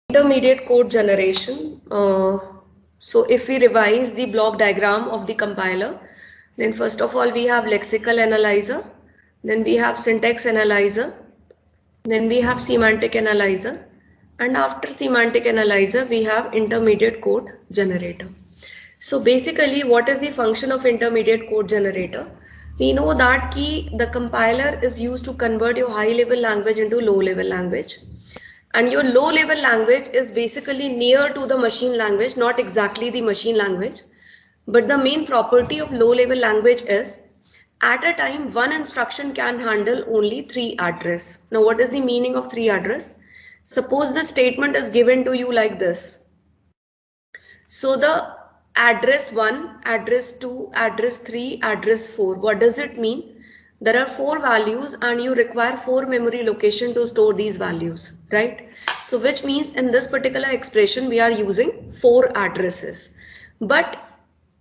Intermediate code generation. So if we revise the block diagram of the compiler, then first of all we have lexical analyzer, then we have syntax analyzer, then we have semantic analyzer, and after semantic analyzer we have intermediate code generator. So basically what is the function of intermediate code generator? We know that the compiler is used to convert your high level language into low level language. And your low level language is basically near to the machine language, not exactly the machine language. But the main property of low level language is at a time one instruction can handle only 3 address. Now what is the meaning of 3 address? Suppose the statement is given to you like this. So the address 1, address 2, address 3, address 4. What does it mean? There are 4 values and you require 4 memory location to store these values, right? So which means in this particular expression we are using 4 addresses. But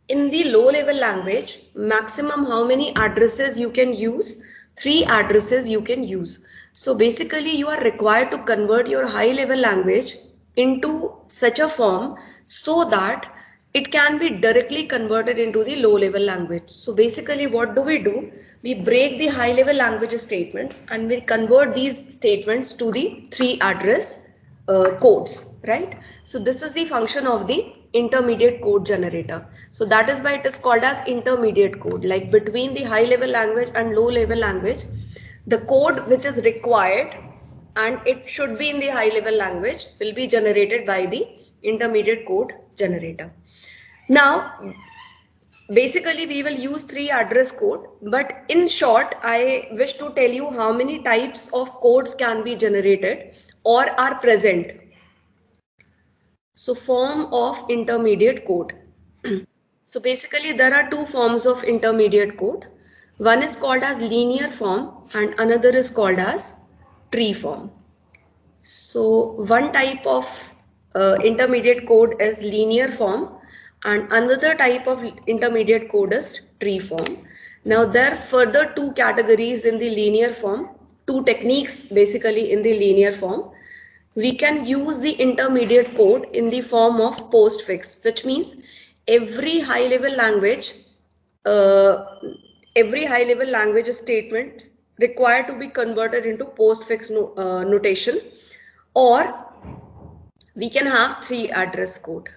in the low level language, maximum how many addresses you can use? 3 addresses you can use. So basically you are required to convert your high level language into such a form so that it can be directly converted into the low level language. So basically what do? We break the high level language statements and we convert these statements to the 3 address codes, right? So this is the function of the intermediate code generator. So that is why it is called as intermediate code, like between the high level language and low level language, the code which is required and it should be in the high level language will be generated by the intermediate code generator. Now basically we will use 3 address code, but in short I wish to tell you how many types of codes can be generated or are present. So form of intermediate code. So basically there are 2 forms of intermediate code. One is called as linear form and another is called as tree form. So one type of intermediate code is linear form and another type of intermediate code is tree form. Now there are further 2 categories in the linear form, 2 techniques basically in the linear form. We can use the intermediate code in the form of postfix, which means every high level language statement required to be converted into postfix notation, or we can have 3 address code.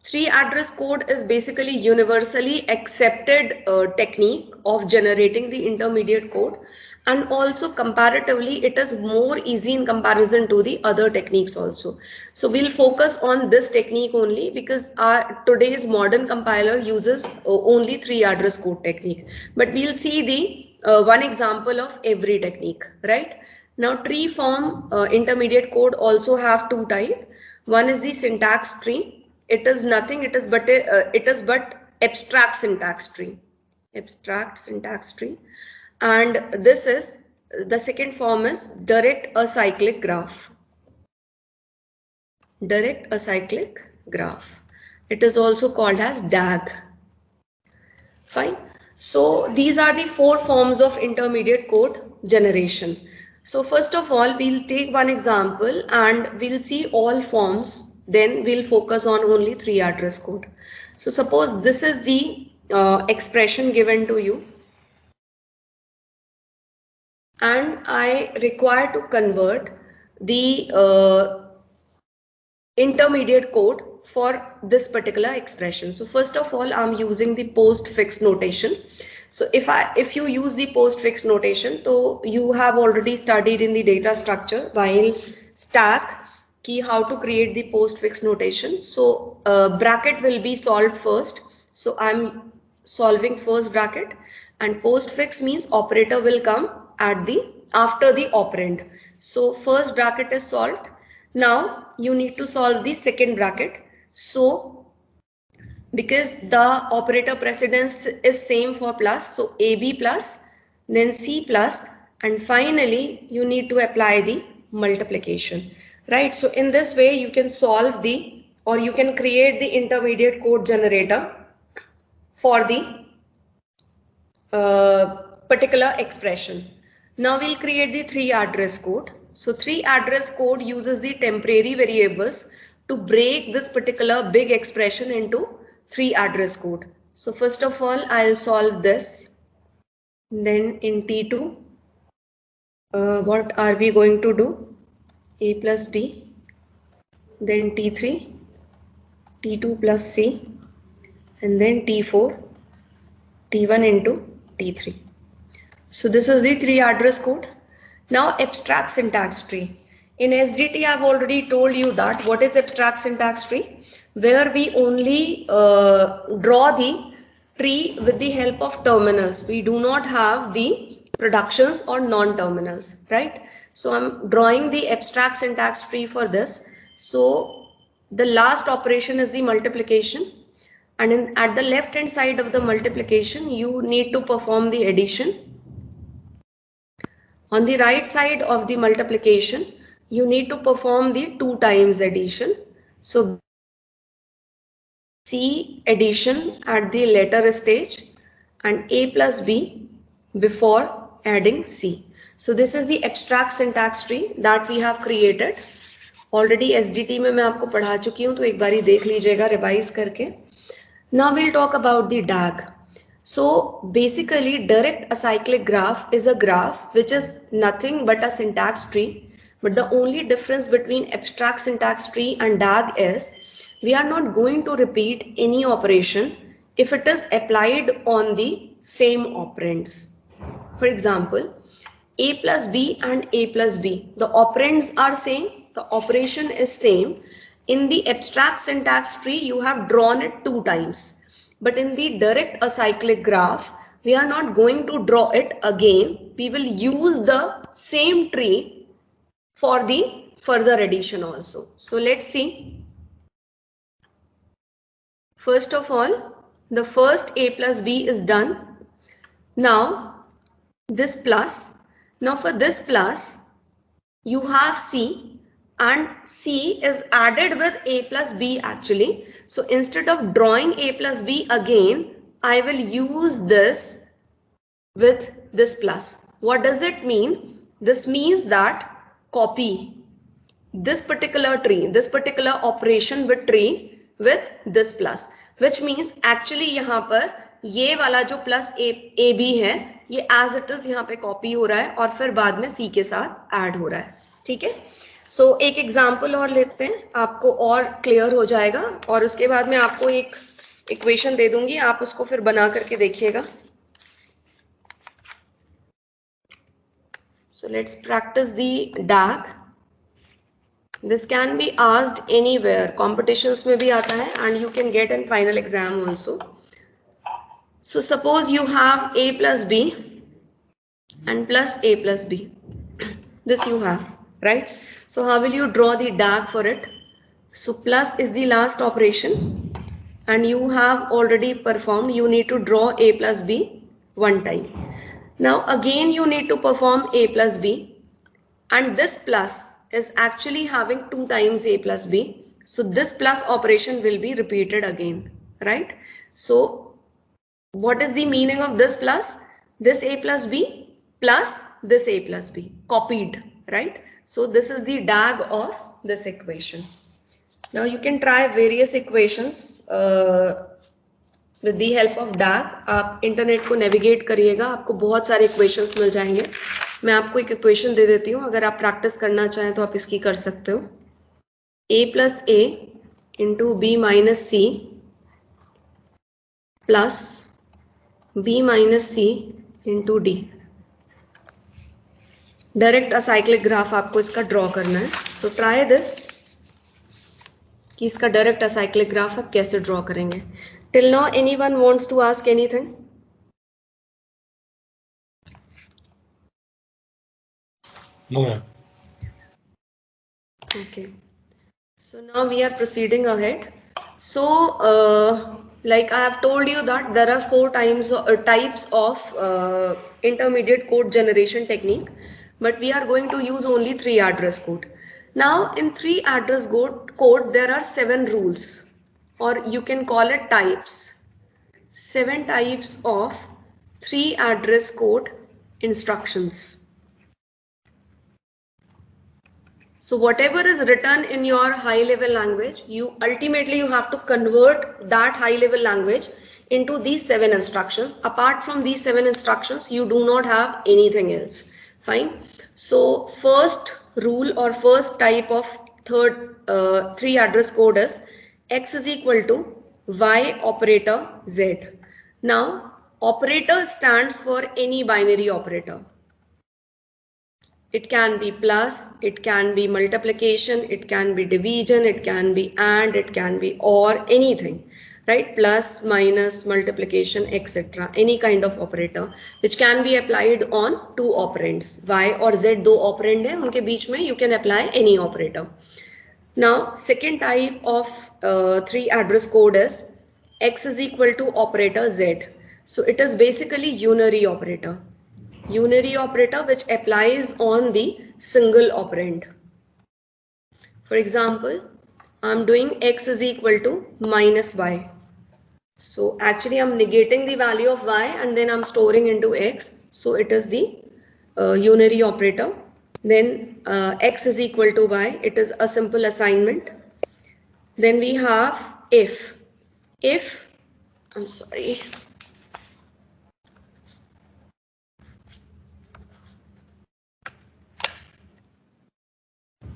3 address code is basically universally accepted technique of generating the intermediate code, and also comparatively it is more easy in comparison to the other techniques also. So we'll focus on this technique only because our today's modern compiler uses only 3 address code technique, but we'll see the one example of every technique, right? Now tree form intermediate code also have 2 types. One is the syntax tree. It is nothing, it is but abstract syntax tree, and this is the second form is direct acyclic graph. It is also called as DAG. Fine. So these are the 4 forms of intermediate code generation. So first of all, we'll take one example and we'll see all forms. Then we'll focus on only 3 address code. So suppose this is the expression given to you, and I require to convert the intermediate code for this particular expression. So first of all, I'm using the postfix notation. So if you use the postfix notation, so you have already studied in the data structure while stack key how to create the postfix notation. So bracket will be solved first. So I'm solving first bracket, and postfix means operator will come at the after the operand. So first bracket is solved. Now you need to solve the second bracket. So because the operator precedence is same for plus, so AB plus, then C plus, and finally you need to apply the multiplication, right? So in this way you can solve the, or you can create the intermediate code generator for the particular expression. Now we'll create the 3 address code. So 3 address code uses the temporary variables to break this particular big expression into 3 address code. So first of all, I'll solve this. Then in T2, what are we going to do? A plus B. Then T3, T2 plus C. And then T4, T1 into T3. So this is the 3 address code. Now abstract syntax tree. In SDT, I've already told you that what is abstract syntax tree, where we only draw the tree with the help of terminals. We do not have the productions or non-terminals, right? So I'm drawing the abstract syntax tree for this. So the last operation is the multiplication. And at the left hand side of the multiplication, you need to perform the addition. On the right side of the multiplication, you need to perform the 2 times addition. So C addition at the later stage and A plus B before adding C. So this is the abstract syntax tree that we have created. Already SDT में मैं आपको पढ़ा चुकी हूँ, तो एक बारी देख लीजिएगा रिवाइज करके. Now we'll talk about the DAG. So basically direct acyclic graph is a graph which is nothing but a syntax tree, but the only difference between abstract syntax tree and DAG is we are not going to repeat any operation if it is applied on the same operands. For example, A plus B and A plus B, the operands are same, the operation is same. In the abstract syntax tree, you have drawn it 2 times. But in the direct acyclic graph, we are not going to draw it again. We will use the same tree for the further addition also. So let's see. First of all, the first A plus B is done. Now, this plus. Now for this plus, you have C, and C is added with A plus B actually. So instead of drawing A plus B again, I will use this with this plus. What does it mean? This means that copy this particular tree, this particular operation with tree with this plus, which means actually यहाँ पर ये वाला जो plus A B है ये as it is यहाँ पे copy हो रहा है और फिर बाद में सी के साथ ऐड हो रहा है. ठीक है. सो एक एग्जांपल और लेते हैं, आपको और क्लियर हो जाएगा, और उसके बाद में आपको एक इक्वेशन दे दूंगी, आप उसको फिर बना करके देखिएगा. So let's practice the DAG. This can be asked anywhere, competitions में भी आता है, and you can get in final exam also. So suppose you have A plus B and plus A plus B. This you have, right? So how will you draw the DAG for it? So plus is the last operation and you have already performed. You need to draw A plus B 1 time. Now again you need to perform A plus B, and this plus is actually having 2 times A plus B. So this plus operation will be repeated again, right? So what is the meaning of this plus? This A plus B plus this A plus B copied, right? So this is the DAG of this equation. Now you can try various equations with the help of DAG. आप internet को navigate करिएगा, आपको बहुत सारे equations मिल जाएंगे. मैं आपको एक इक्वेशन दे देती हूँ, अगर आप प्रैक्टिस करना चाहें तो आप इसकी कर सकते हो. A plus A into B minus C plus B minus C into D. Direct acyclic graph आपको इसका ड्रॉ करना है. सो ट्राई दिस कि इसका डायरेक्ट असाइक्लिक ग्राफ आप कैसे ड्रॉ करेंगे. Till now anyone wants to ask anything? No. Okay. So now we are proceeding ahead. So like I have told you that there are 4 types of intermediate code generation technique, but we are going to use only 3 address code. Now in 3 address code there are 7 rules, or you can call it types. 7 types of 3 address code instructions. So whatever is written in your high level language, you ultimately you have to convert that high level language into these 7 instructions. Apart from these 7 instructions, you do not have anything else. Fine. So first rule or first type of three address code is x is equal to y operator z. Now operator stands for any binary operator. It can be plus, it can be multiplication, it can be division, it can be and, it can be or, anything, right? Plus, minus, multiplication, etc. Any kind of operator which can be applied on two operands. Y or Z दो operand है, उनके बीच में you can apply any operator. Now, second type of three address code is x is equal to operator Z. So it is basically unary operator. Unary operator which applies on the single operand. For example, I'm doing x is equal to minus y. So actually I'm negating the value of y and then I'm storing into x. So it is the unary operator. Then x is equal to y. It is a simple assignment. Then we have if.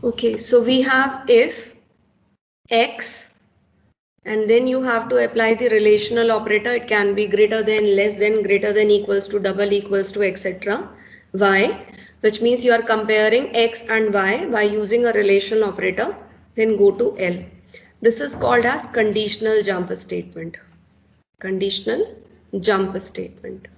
Okay, so we have if x, and then you have to apply the relational operator. It can be greater than, less than, greater than, equals to, double equals to, etc. Y, which means you are comparing x and y by using a relational operator. Then go to L. This is called as conditional jump statement. Conditional jump statement.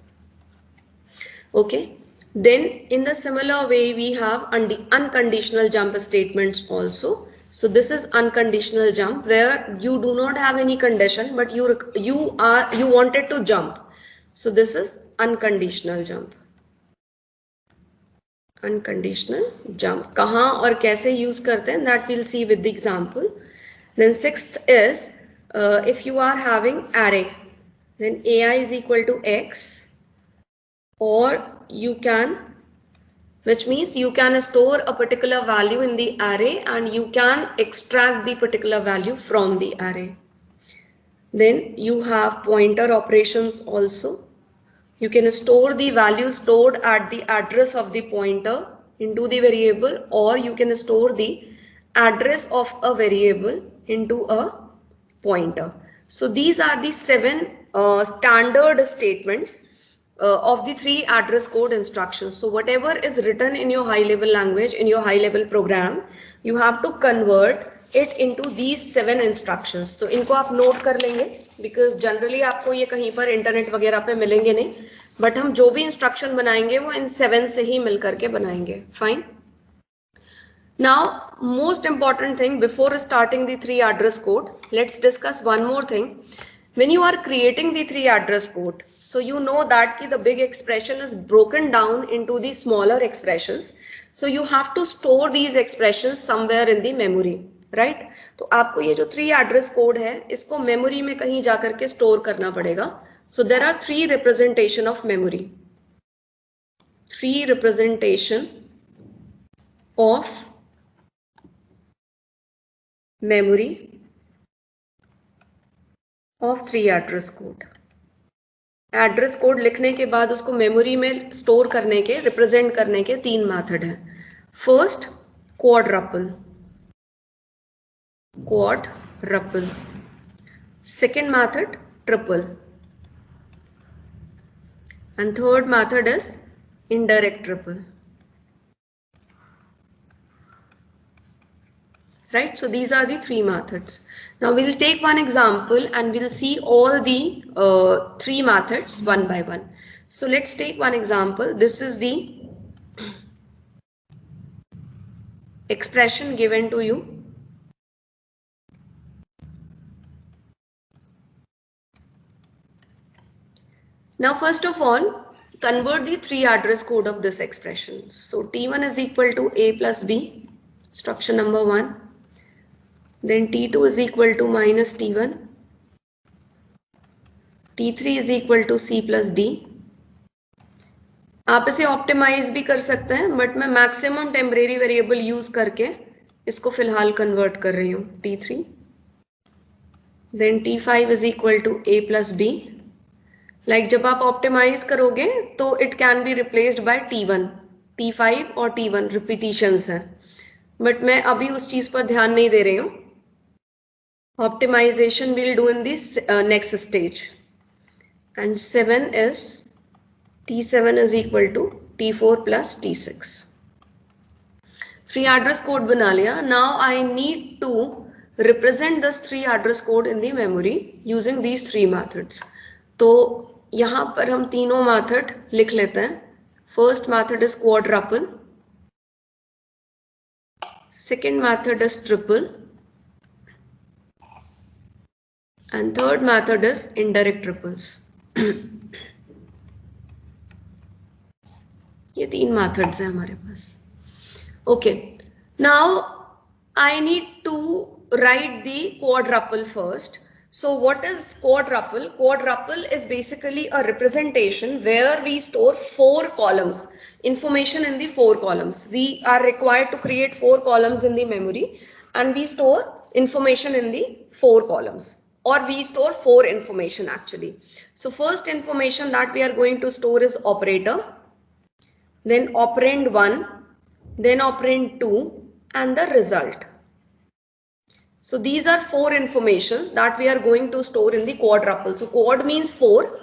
Okay. Then in the similar way we have unconditional jump statements also. So this is unconditional jump where you do not have any condition but you wanted to jump. So this is unconditional jump. Unconditional jump. कहाँ और कैसे use करते हैं that we'll see with the example. Then sixth is if you are having array, then ai is equal to x, or you can, which means you can store a particular value in the array and you can extract the particular value from the array. Then you have pointer operations also. You can store the value stored at the address of the pointer into the variable, or you can store the address of a variable into a pointer. So these are the 7 standard statements of the 3 address code instructions. So whatever is written in your high level language, in your high level program, you have to convert it into these 7 instructions. तो इनको आप note कर लेंगे because generally आपको ये कहीं पर internet वगैरह पे मिलेंगे नहीं, बट हम जो भी इंस्ट्रक्शन बनाएंगे वो इन 7 से ही मिल करके बनाएंगे. Fine. Now, most important thing before starting the 3 address code, let's discuss one more thing. When you are creating the 3 address code, so you know that the big expression is broken down into the smaller expressions. So you have to store these expressions somewhere in the memory, right? तो आपको ये जो 3 address code है, इसको memory में कहीं जाकर के store करना पड़ेगा. So there are 3 representation of memory. 3 representation of memory of 3 address code. Address code लिखने के बाद उसको मेमोरी में स्टोर करने के, रिप्रेजेंट करने के 3 मेथड हैं. First quadruple. Second method triple, and third method is indirect triple. Right, so these are the 3 methods. Now we will take one example and we'll see all the 3 methods one by one. So let's take one example. This is the expression given to you. Now first of all, convert the 3 address code of this expression. So T1 is equal to A plus B, instruction number 1. Then T2 is equal to minus T1. T3 is equal to C plus D. आप इसे optimise भी कर सकते हैं, but मैं maximum temporary variable use करके इसको फिलहाल कन्वर्ट कर रही हूँ T3, then T5 is equal to A plus B। Like जब आप ऑप्टिमाइज करोगे तो it can be replaced by T1, T5 और T1 रिपीटिशंस है, बट मैं अभी उस चीज पर ध्यान नहीं दे रही हूँ। Optimization we'll do in this next stage. And 7 is T7 is equal to T4 plus T6. 3 address code बना लिया. Now I need to represent this 3 address code in the memory using these 3 methods. तो यहाँ पर हम तीनों method लिख लेते हैं. First method is quadruple. Second method is triple. And third method is indirect triples. ये 3 methods हैं हमारे पास. Okay, now I need to write the quadruple first. So what is quadruple? Quadruple is basically a representation where we store 4 columns, information in the 4 columns. We are required to create 4 columns in the memory and we store information in the 4 columns. Or we store 4 information actually. So first information that we are going to store is operator, then operand 1, then operand 2 and the result. So these are 4 informations that we are going to store in the quadruple. So quad means 4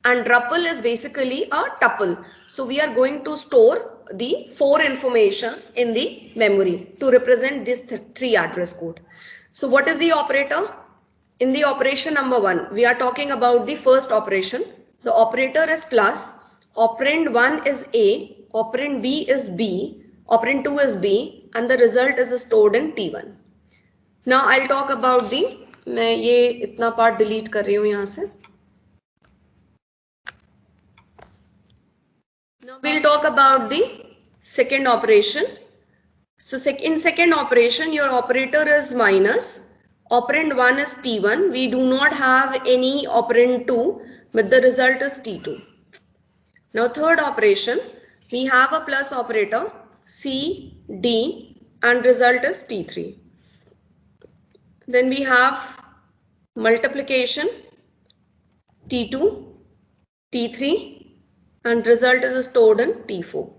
and ruple is basically a tuple. So we are going to store the 4 informations in the memory to represent this 3 address code. So what is the operator? In the operation number 1, we are talking about the first operation. The operator is plus, operand 1 is A, operand B is B, operand 2 is B, and the result is stored in T1. Now I'll talk about the, मैं ये इतना part delete कर रही हूँ यहाँ से. Now we'll talk about the second operation. So in second operation, your operator is minus. Operand 1 is T1. We do not have any operand 2, but the result is T2. Now third operation, we have a plus operator C, D, and result is T3. Then we have multiplication T2, T3, and result is stored in T4.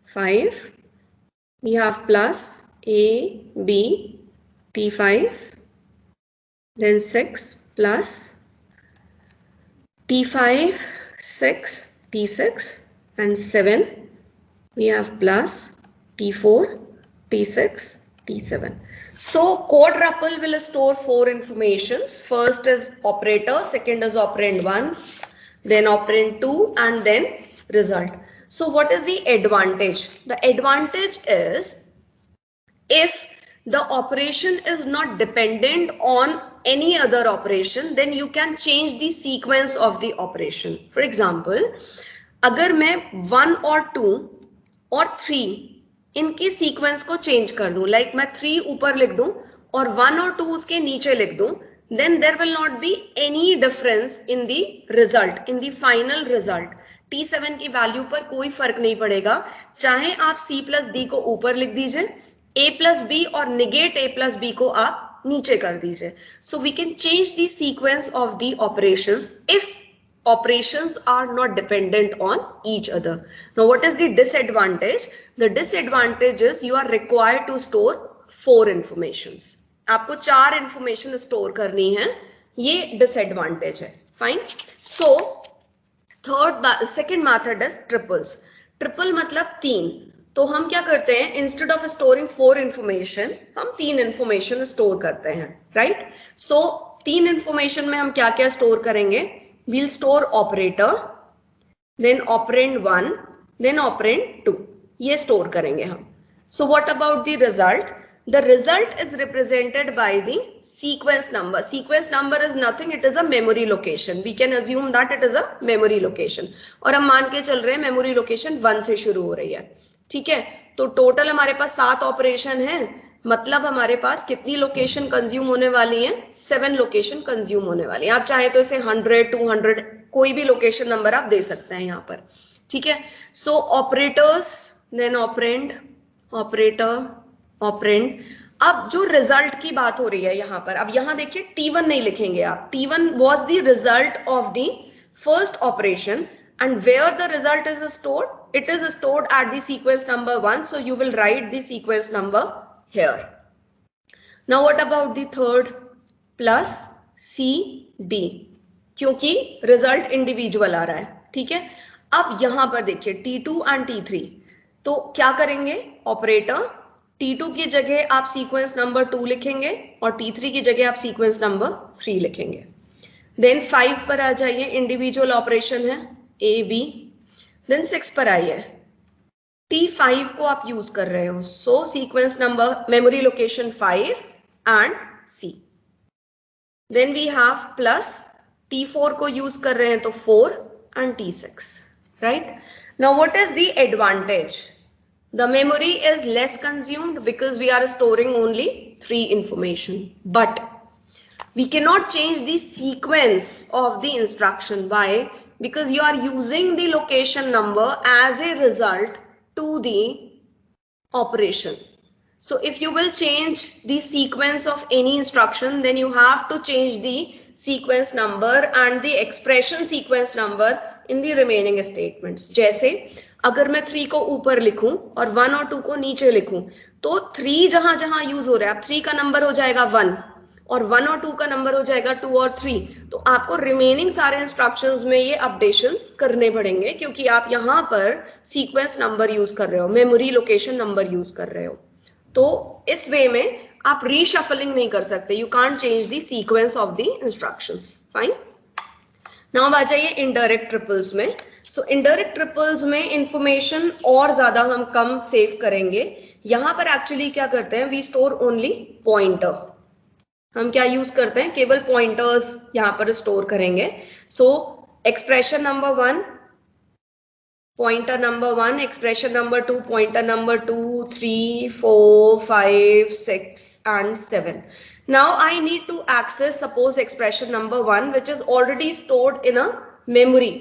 5. We have plus A, B, T5. Then 6 plus T5, 6, T6 and 7. We have plus T4, T6, T7. So quadruple will store 4 informations. First is operator, second is operand 1, then operand 2 and then result. So what is the advantage? The advantage is if the operation is not dependent on any other operation, then you can change the sequence of the operation. For example, अगर मैं 1 और 2 और 3 इनकी sequence को change कर दूं, like मैं 3 ऊपर लिख दूं और 1 और 2 उसके नीचे लिख दूं, then there will not be any difference in the result, in the final result. T7 की वैल्यू पर कोई फर्क नहीं पड़ेगा, चाहे आप C plus D को ऊपर लिख दीजिए, A plus B और negate A plus B को आप नीचे कर दीजिए. So we can change the sequence of the operations if operations are not dependent on each other. Now what is the disadvantage? The disadvantage is you are required to store 4 informations. आपको 4 information store करनी है, ये disadvantage है. Fine. So second method is triples. Triple मतलब 3. तो हम क्या करते हैं, इंस्टेड ऑफ स्टोरिंग 4 इंफॉर्मेशन हम 3 इंफॉर्मेशन स्टोर करते हैं, राइट. सो 3 इंफॉर्मेशन में हम क्या क्या स्टोर करेंगे, we'll store operator, then operand 1, then operand 2, ये स्टोर करेंगे हम. So what about the result? The result is represented by the sequence number. Sequence number is nothing, it is a memory location. We can assume that it is a memory location. और हम मान के चल रहे हैं memory location 1 से शुरू हो रही है, ठीक है. तो टोटल हमारे पास 7 ऑपरेशन है, मतलब हमारे पास कितनी लोकेशन कंज्यूम होने वाली है, 7 लोकेशन कंज्यूम होने वाली है. आप चाहे तो इसे 100, 200 कोई भी लोकेशन नंबर आप दे सकते हैं यहाँ पर, ठीक है. So operators, then operand, operator, operand. अब जो रिजल्ट की बात हो रही है यहाँ पर, अब यहाँ देखिए T1 नहीं लिखेंगे आप, T1 was the result of the first operation and where the result is stored, it is stored at the sequence number 1, so you will write the sequence number here. Now what about the third, plus CD, क्योंकि result individual आ रहा है, ठीक है। अब यहां पर देखिए T2 and T3, तो क्या करेंगे ऑपरेटर, T2 की जगह आप सीक्वेंस नंबर 2 लिखेंगे और T3 की जगह आप सीक्वेंस नंबर 3 लिखेंगे। देन 5 पर आ जाइए, इंडिविजुअल ऑपरेशन है A B। देन 6 पर आइए, T5 को आप यूज कर रहे हो, so sequence number memory location 5 and C। Then we have plus T4 को यूज कर रहे हैं तो 4 and T6, right. Now what is the advantage? The memory is less consumed because we are storing only 3 information, but we cannot change the sequence of the instruction. Why? Because you are using the location number as a result to the operation. So if you will change the sequence of any instruction, then you have to change the sequence number and the expression sequence number in the remaining statements. जैसे अगर मैं 3 को ऊपर लिखूं और 1 और 2 को नीचे लिखूं, तो 3 जहां जहां यूज हो रहा है, अब 3 का नंबर हो जाएगा 1 और 1 और 2 का नंबर हो जाएगा 2 और 3, तो आपको रिमेनिंग सारे इंस्ट्रक्शंस में ये अपडेशंस करने पड़ेंगे, क्योंकि आप यहाँ पर सीक्वेंस नंबर यूज कर रहे हो, मेमोरी लोकेशन नंबर यूज कर रहे हो। तो इस वे में आप रीशफलिंग नहीं कर सकते, you can't change the sequence of the instructions. Fine. Now आ जाइए इनडायरेक्ट ट्रिपल्स में। सो इनडायरेक्ट ट्रिपल्स में इंफॉर्मेशन और ज्यादा हम कम सेव करेंगे। यहां पर एक्चुअली क्या करते हैं, वी स्टोर ओनली पॉइंटर। हम क्या यूज करते हैं, केवल पॉइंटर्स यहां पर स्टोर करेंगे। सो expression number 1, pointer number 1, expression number 2, pointer number 2, 3, 4, 5, 6 and 7. Now I need to access, suppose expression number 1 which is already stored in a memory.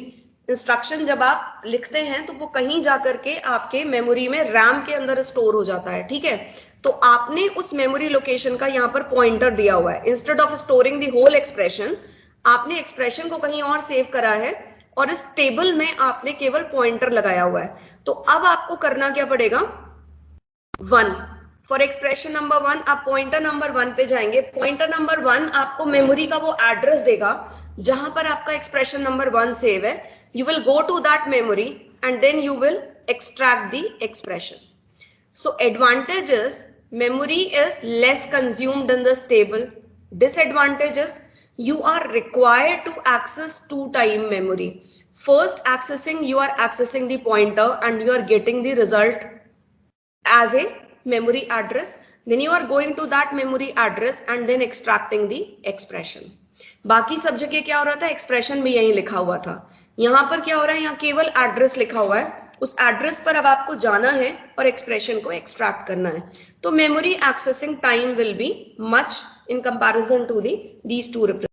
Instruction जब आप लिखते हैं तो वो कहीं जाकर के आपके मेमोरी में रैम के अंदर स्टोर हो जाता है, ठीक है। तो आपने उस मेमोरी लोकेशन का यहाँ पर पॉइंटर दिया हुआ है। Instead of storing the whole expression, आपने एक्सप्रेशन को कहीं और सेव करा है और इस टेबल में आपने केवल पॉइंटर लगाया हुआ है। तो अब आपको करना क्या पड़ेगा, 1 फॉर एक्सप्रेशन नंबर 1 आप पॉइंटर नंबर 1 पे जाएंगे। पॉइंटर नंबर 1 आपको मेमोरी का वो एड्रेस देगा जहां पर आपका एक्सप्रेशन नंबर 1 सेव है। You will go to that memory and then you will extract the expression. So advantages, memory is less consumed in this table. Disadvantages, you are required to access 2-time memory. First accessing, you are accessing the pointer and you are getting the result as a memory address. Then you are going to that memory address and then extracting the expression. बाकी सब जगह क्या हो रहा था, expression भी यहीं लिखा हुआ था। यहाँ पर क्या हो रहा है, यहाँ केवल एड्रेस लिखा हुआ है, उस एड्रेस पर अब आपको जाना है और एक्सप्रेशन को एक्सट्रैक्ट करना है। तो memory accessing time will be much in comparison to these two representations.